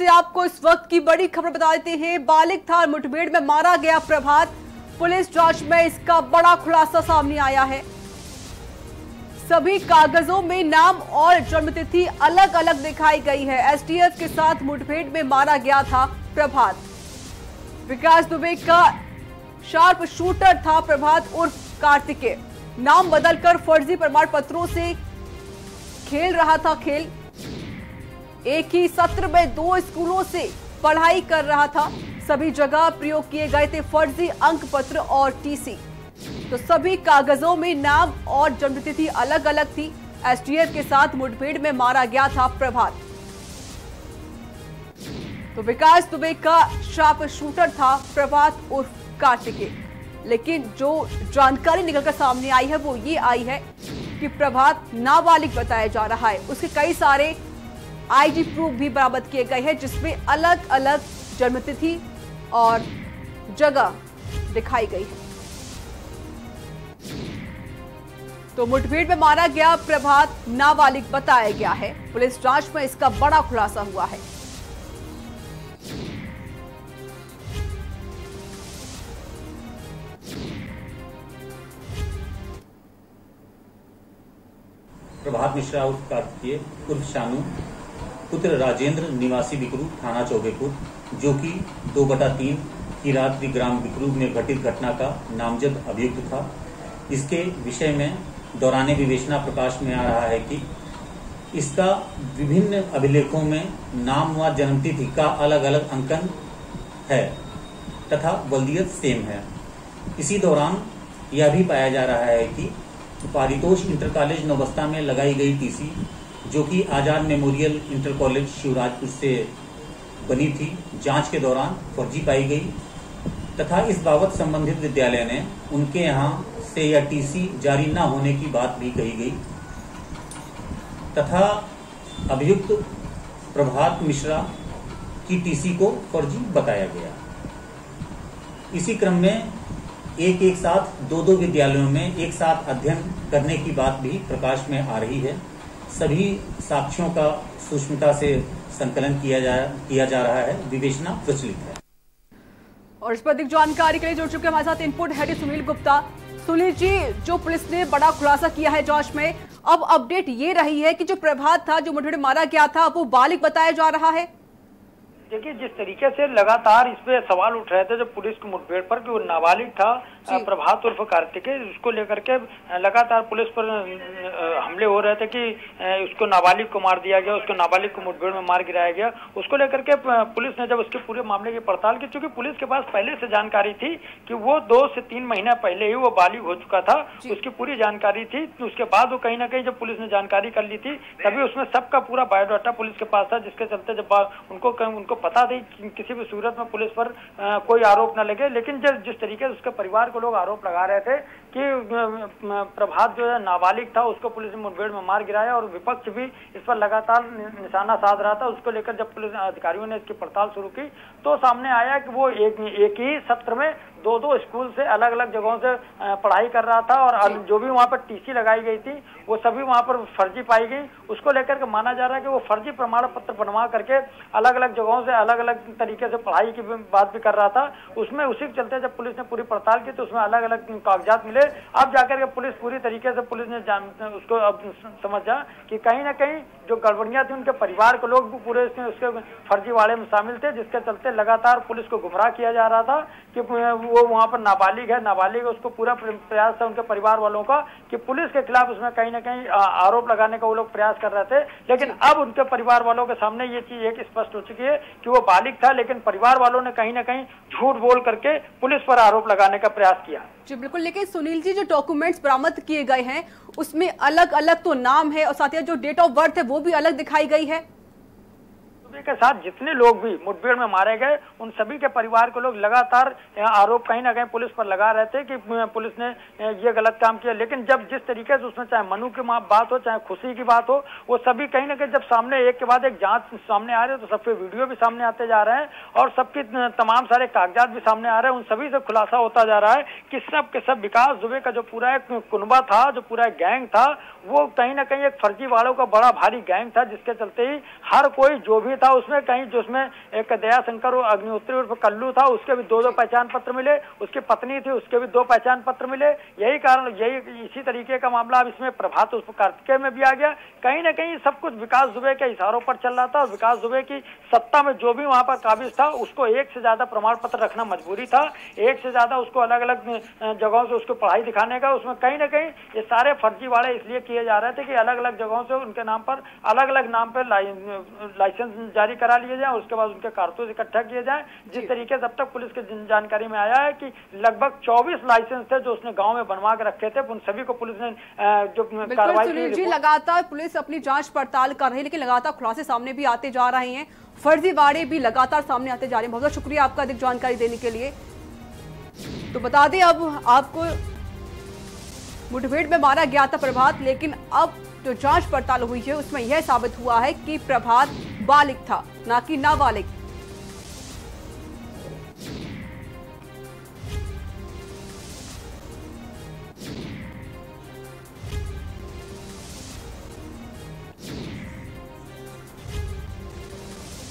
से आपको इस वक्त की बड़ी खबर बता देते हैं। बालिग थाना मुठभेड़ में मारा गया प्रभात। पुलिस जांच में इसका बड़ा खुलासा सामने आया है। सभी कागजों में नाम और जन्मतिथि अलग अलग दिखाई गई है। एसटीएफ के साथ मुठभेड़ में मारा गया था प्रभात। विकास दुबे का शार्प शूटर था प्रभात उर्फ कार्तिकेय। नाम बदलकर फर्जी प्रमाण पत्रों से खेल रहा था खेल। एक ही सत्र में 2 स्कूलों से पढ़ाई कर रहा था। सभी जगह प्रयोग किए गए थे फर्जी अंक पत्र और टीसी। तो सभी कागजों में नाम और जन्मतिथि अलग अलग थी। एसटीएफ के साथ मुठभेड़ में मारा गया था प्रभात। तो विकास दुबे का शार्प शूटर था प्रभात उर्फ कार्तिकेय। लेकिन जो जानकारी निकलकर सामने आई है वो ये आई है कि प्रभात नाबालिग बताया जा रहा है। उसके कई सारे आईडी प्रूफ भी बरामद किए गए हैं जिसमें अलग अलग जन्मतिथि और जगह दिखाई गई है। तो मुठभेड़ में मारा गया प्रभात नाबालिग बताया गया है। पुलिस जांच में इसका बड़ा खुलासा हुआ है। प्रभात मिश्रा उर्फ कार्तिकेय उर्फ शानू पुत्र राजेंद्र निवासी बिकरू थाना चौबेपुर, जो कि 2/3 की रात्रि ग्राम बिकरू में घटित घटना का नामजद अभियुक्त था। इसके विषय में दौराने विवेचना प्रकाश में आ रहा है कि इसका विभिन्न अभिलेखों में नाम व जन्मतिथि का अलग अलग अंकन है तथा बल्दियत सेम है। इसी दौरान यह भी पाया जा रहा है कि पारितोष इंटर कॉलेज नौबस्ता में लगाई गई टीसी, जो कि आजाद मेमोरियल इंटर कॉलेज शिवराजपुर से बनी थी, जांच के दौरान फर्जी पाई गई तथा इस बाबत संबंधित विद्यालय ने उनके यहां से यह टीसी जारी न होने की बात भी कही गई तथा अभियुक्त प्रभात मिश्रा की टीसी को फर्जी बताया गया। इसी क्रम में एक साथ 2 विद्यालयों में एक साथ अध्ययन करने की बात भी प्रकाश में आ रही है। सभी साक्ष्यों का सूक्ष्मता से संकलन किया जा रहा है। विवेचना प्रचलित है। और इस पर अधिक जानकारी के लिए जुड़ चुके हमारे साथ इनपुट हेड सुनील गुप्ता। सुनील जी, जो पुलिस ने बड़ा खुलासा किया है जांच में, अब अपडेट ये रही है कि जो प्रभात था, जो मुठभेड़ मारा गया था, वो बालिग बताया जा रहा है। देखिए, जिस तरीके से लगातार इस पे सवाल उठ रहे थे जो पुलिस की मुठभेड़ पर कि वो नाबालिग था प्रभात उर्फ कार्तिकेय, उसको लेकर के लगातार पुलिस पर हमले हो रहे थे कि उसको नाबालिग को मार दिया गया, उसको नाबालिग को मुठभेड़ में मार गिराया गया। उसको लेकर के पुलिस ने जब उसके पूरे मामले की पड़ताल की, चूंकि पुलिस के पास पहले से जानकारी थी कि वो 2 से 3 महीना पहले ही वो बालिग हो चुका था, उसकी पूरी जानकारी थी। उसके बाद वो कहीं ना कहीं जब पुलिस ने जानकारी कर ली थी, तभी उसमें सबका पूरा बायोडाटा पुलिस के पास था, जिसके चलते जब उनको पता थी कि किसी भी सूरत में पुलिस पर कोई आरोप न लगे। लेकिन जिस तरीके से उसके परिवार को लोग आरोप लगा रहे थे कि प्रभात जो है नाबालिग था, उसको पुलिस ने मुठभेड़ में मार गिराया, और विपक्ष भी इस पर लगातार निशाना साध रहा था। उसको लेकर जब पुलिस अधिकारियों ने इसकी पड़ताल शुरू की तो सामने आया कि वो एक ही सत्र में 2 स्कूल से अलग अलग जगहों से पढ़ाई कर रहा था, और जो भी वहाँ पर टीसी लगाई गई थी वो सभी वहाँ पर फर्जी पाई गई। उसको लेकर के माना जा रहा है कि वो फर्जी प्रमाण पत्र बनवा करके अलग अलग जगहों से अलग अलग तरीके से पढ़ाई की बात भी कर रहा था। उसमें उसी के चलते जब पुलिस ने पूरी पड़ताल की तो उसमें अलग अलग कागजात मिले। अब जाकर के पुलिस पूरी तरीके से पुलिस ने उसको अब समझा कि कहीं ना कहीं जो गड़बड़ियां थी उनके परिवार के लोग भी पूरे उसके फर्जीवाड़े में शामिल थे, जिसके चलते लगातार पुलिस को गुमराह किया जा रहा था कि वो वहाँ पर नाबालिग है। उसको पूरा प्रयास था उनके परिवार वालों का कि पुलिस के खिलाफ उसमें कहीं ना कहीं आरोप लगाने का वो लोग प्रयास कर रहे थे। लेकिन अब उनके परिवार वालों के सामने ये चीज एक स्पष्ट हो चुकी है कि वो बालिग था, लेकिन परिवार वालों ने कहीं ना कहीं झूठ बोल करके पुलिस पर आरोप लगाने का प्रयास किया। जी बिल्कुल, लेकिन सुनील जी, जो डॉक्यूमेंट्स बरामद किए गए हैं उसमें अलग अलग तो नाम है और साथ ही जो डेट ऑफ बर्थ है वो भी अलग दिखाई गई है। के साथ जितने लोग भी मुठभेड़ में मारे गए उन सभी के परिवार के लोग लगातार आरोप कहीं ना कहीं पुलिस पर लगा रहे थे कि पुलिस ने ये गलत काम किया। लेकिन जब जिस तरीके से उसमें चाहे मनु की बात हो चाहे खुशी की बात हो, वो सभी कहीं ना कहीं जब सामने एक के बाद एक जांच सामने आ रही है तो सबके वीडियो भी सामने आते जा रहे हैं और सबकी तमाम सारे कागजात भी सामने आ रहे हैं। उन सभी से खुलासा होता जा रहा है कि सब के सब विकास दुबे का जो पूरा एक कुनबा था, जो पूरा एक गैंग था, वो कहीं ना कहीं एक फर्जी वालों का बड़ा भारी गैंग था, जिसके चलते ही हर कोई जो भी था उसमें कहीं, जिसमें एक दया शंकर अग्निहोत्री उर्फ कल्लू था, उसके भी 2 पहचान पत्र मिले, उसकी पत्नी थी उसके भी 2 पहचान पत्र मिले। यही कारण, इसी तरीके का मामला अब इसमें प्रभात उर्फ कार्तिकेय में भी आ गया। कहीं ना कहीं सब कुछ विकास दुबे के इशारों पर चल रहा था और विकास दुबे की सत्ता में जो भी वहां पर काबिज था उसको एक से ज्यादा प्रमाण पत्र रखना मजबूरी था, एक से ज्यादा उसको अलग अलग जगहों से उसको पढ़ाई दिखाने का। उसमें कहीं ना कहीं ये सारे फर्जीवाड़े इसलिए किए जा रहे थे कि अलग अलग जगहों से उनके नाम पर अलग अलग नाम पर लाइसेंस जारी करा लिए जाए, उसके बाद उनके कारतूस इकट्ठा किए जाए। जिस तरीके से अब तक पुलिस के जानकारी में आया है कि लगभग 24 लाइसेंस थे जो उसने गांव में बनवा के रखे थे, उन सभी को पुलिस ने जो कार्रवाई की। लगातार पुलिस अपनी जांच पड़ताल कर रही है, लेकिन लगातार खुलासे सामने भी आते जा रहे हैं, फर्जीवाड़े भी लगातार सामने आते जा रहे हैं। बहुत बहुत शुक्रिया आपका अधिक जानकारी देने के लिए। तो बता दें, अब आपको मुठभेड़ में मारा गया था प्रभात, लेकिन अब जो जांच पड़ताल हुई है उसमें यह साबित हुआ है कि प्रभात बालिग था, ना कि नाबालिग।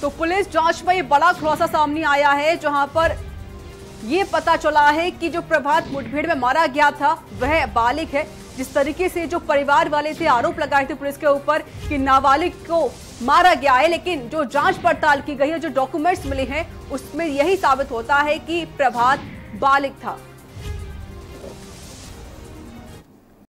तो पुलिस जांच में ये बड़ा खुलासा सामने आया है, जहां पर ये पता चला है कि जो प्रभात मुठभेड़ में मारा गया था वह बालिग है। जिस तरीके से जो परिवार वाले थे आरोप लगाए थे पुलिस के ऊपर कि नाबालिग को मारा गया है, लेकिन जो जांच पड़ताल की गई है, जो डॉक्यूमेंट्स मिले हैं उसमें यही साबित होता है कि प्रभात बालिग था।